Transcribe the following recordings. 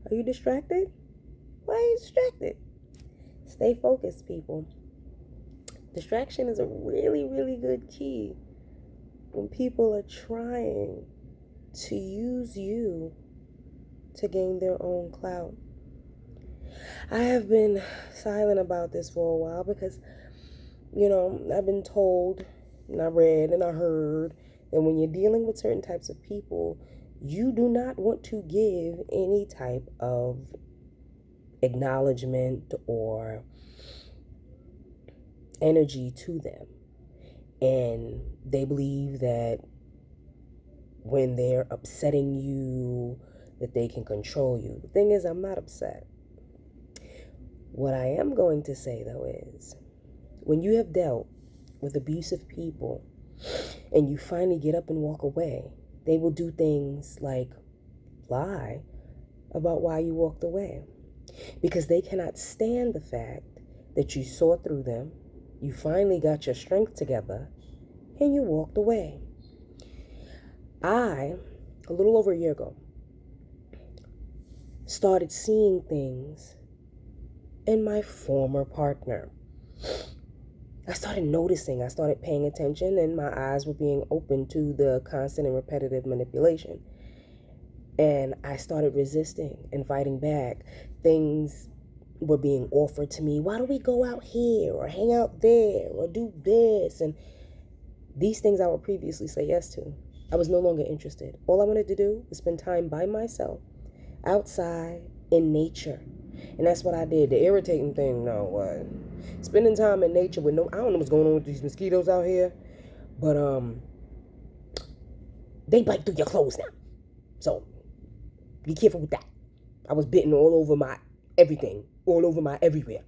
Are you distracted? Why are you distracted? Stay focused, people. Distraction is a really, really good key when people are trying to use you to gain their own clout. I have been silent about this for a while because, I've been told and I read and I heard that when you're dealing with certain types of people, you do not want to give any type of acknowledgement or energy to them. And they believe that when they're upsetting you, that they can control you. The thing is, I'm not upset. What I am going to say, though, is when you have dealt with abusive people and you finally get up and walk away, they will do things like lie about why you walked away because they cannot stand the fact that you saw through them, you finally got your strength together, and you walked away. A little over a year ago, started seeing things in my former partner. I started noticing, I started paying attention, and my eyes were being open to the constant and repetitive manipulation. And I started resisting and fighting back. Things were being offered to me. Why don't we go out here or hang out there or do this? And these things I would previously say yes to, I was no longer interested. All I wanted to do was spend time by myself, outside, in nature. And that's what I did. The irritating thing, no, what? Spending time in nature with I don't know what's going on with these mosquitoes out here, but they bite through your clothes now. So be careful with that. I was bitten all over my everything, all over my everywhere.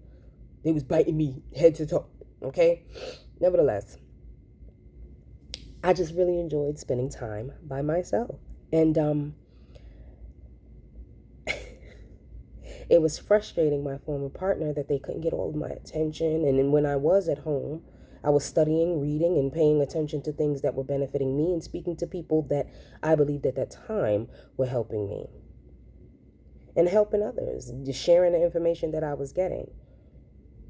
They was biting me head to toe. Okay? Nevertheless, I just really enjoyed spending time by myself. And it was frustrating my former partner that they couldn't get all of my attention. And then when I was at home, I was studying, reading, and paying attention to things that were benefiting me and speaking to people that I believed at that time were helping me and helping others, just sharing the information that I was getting.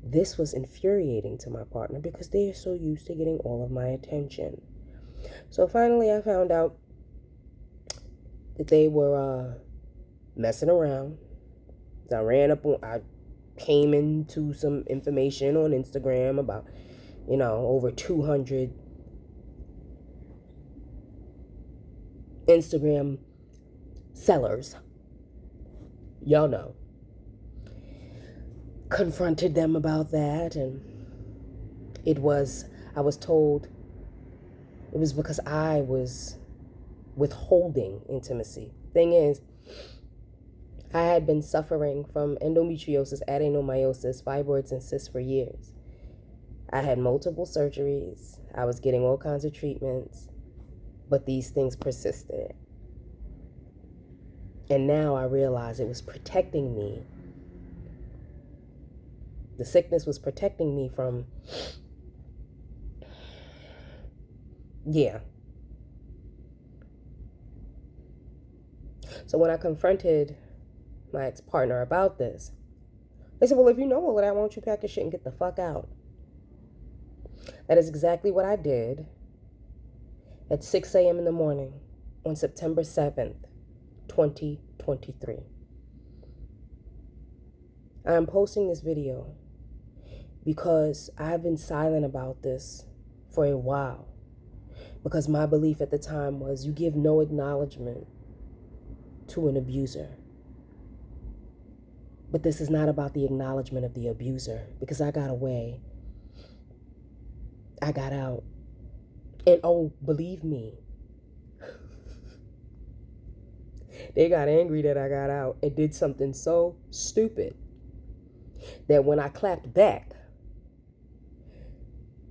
This was infuriating to my partner because they are so used to getting all of my attention. So finally, I found out that they were messing around. I came into some information on Instagram about, over 200 Instagram sellers. Y'all know. Confronted them about that, and I was told it was because I was withholding intimacy. Thing is, I had been suffering from endometriosis, adenomyosis, fibroids, and cysts for years. I had multiple surgeries. I was getting all kinds of treatments, but these things persisted. And now I realize it was protecting me. The sickness was protecting me from, So when I confronted my ex-partner about this, they said, well, if you know all of that, why don't you pack your shit and get the fuck out? That is exactly what I did at 6 a.m. in the morning on September 7th, 2023. I am posting this video because I've been silent about this for a while. Because my belief at the time was you give no acknowledgement to an abuser. But this is not about the acknowledgement of the abuser, because I got away. I got out. And oh, believe me, they got angry that I got out and did something so stupid that when I clapped back,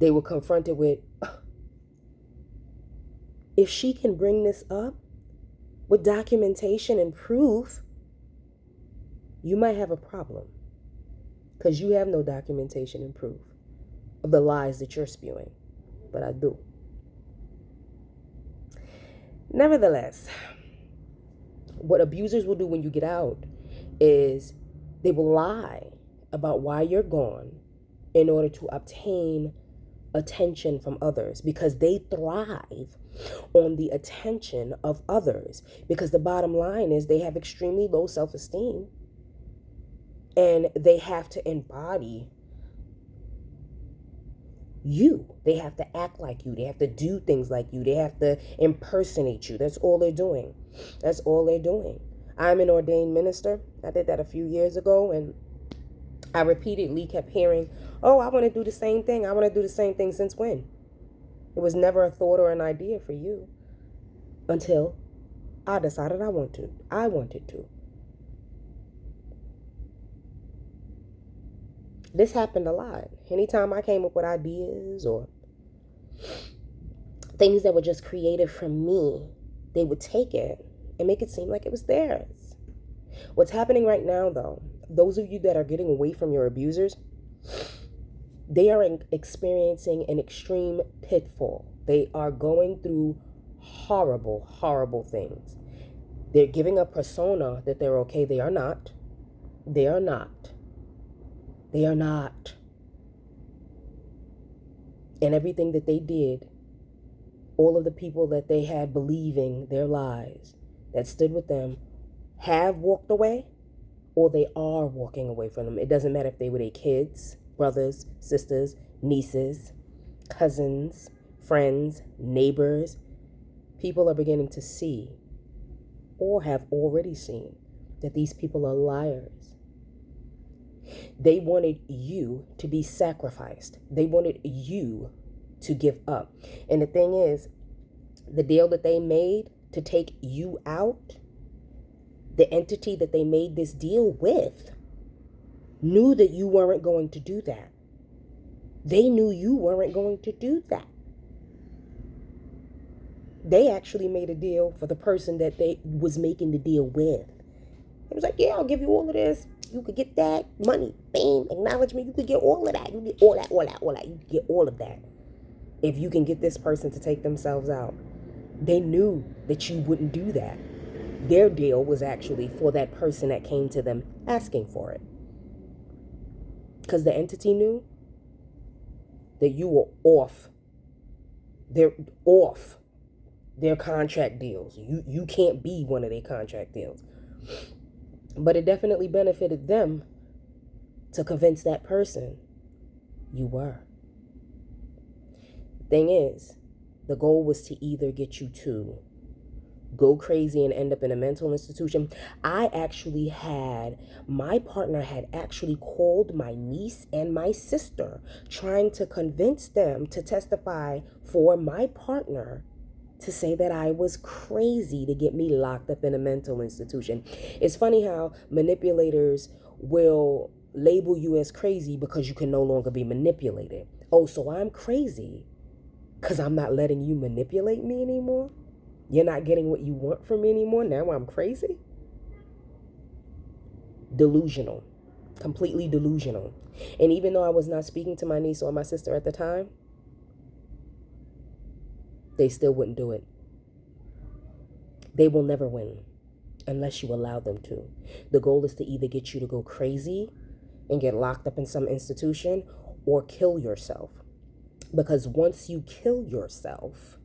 they were confronted with, if she can bring this up with documentation and proof, you might have a problem because you have no documentation and proof of the lies that you're spewing. But I do. Nevertheless, what abusers will do when you get out is they will lie about why you're gone in order to obtain attention from others, because they thrive on the attention of others. Because the bottom line is they have extremely low self-esteem, and they have to embody you. They have to act like you. They have to do things like you. They have to impersonate you. That's all they're doing. That's all they're doing. I'm an ordained minister. I did that a few years ago, and I repeatedly kept hearing, oh, I want to do the same thing. I want to do the same thing. Since when? It was never a thought or an idea for you until I decided I wanted to. This happened a lot. Anytime I came up with ideas or things that were just created from me, they would take it and make it seem like it was theirs. What's happening right now, though, those of you that are getting away from your abusers, they are experiencing an extreme pitfall. They are going through horrible, horrible things. They're giving a persona that they're okay. They are not. They are not. They are not. And everything that they did, all of the people that they had believing their lies, that stood with them, have walked away, or they are walking away from them. It doesn't matter if they were their kids, brothers, sisters, nieces, cousins, friends, neighbors. People are beginning to see, or have already seen, that these people are liars. They wanted you to be sacrificed. They wanted you to give up. And the thing is, the deal that they made to take you out, the entity that they made this deal with, knew that you weren't going to do that. They knew you weren't going to do that. They actually made a deal for the person that they was making the deal with. It was like, yeah, I'll give you all of this. You could get that money, fame, acknowledgement. You could get all of that. You get all that. You could get all of that if you can get this person to take themselves out. They knew that you wouldn't do that. Their deal was actually for that person that came to them asking for it. Because the entity knew that you were off. They're off their contract deals. You can't be one of their contract deals. But it definitely benefited them to convince that person you were. Thing is, the goal was to either get you to go crazy and end up in a mental institution. My partner had actually called my niece and my sister, trying to convince them to testify for my partner, to say that I was crazy to get me locked up in a mental institution. It's funny how manipulators will label you as crazy because you can no longer be manipulated. Oh, so I'm crazy because I'm not letting you manipulate me anymore? You're not getting what you want from me anymore? Now I'm crazy? Delusional. Completely delusional. And even though I was not speaking to my niece or my sister at the time, they still wouldn't do it. They will never win unless you allow them to. The goal is to either get you to go crazy and get locked up in some institution, or kill yourself. Because once you kill yourself,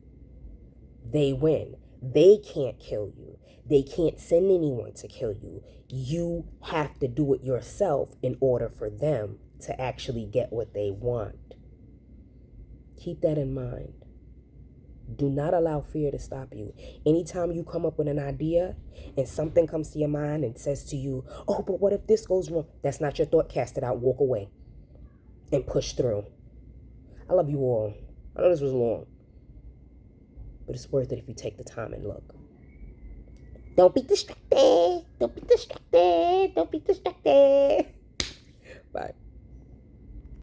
they win. They can't kill you. They can't send anyone to kill you. You have to do it yourself in order for them to actually get what they want. Keep that in mind. Do not allow fear to stop you. Anytime you come up with an idea and something comes to your mind and says to you, oh, but what if this goes wrong? That's not your thought. Cast it out. Walk away and push through. I love you all. I know this was long, but it's worth it if you take the time and look. Don't be distracted. Don't be distracted. Don't be distracted. Bye.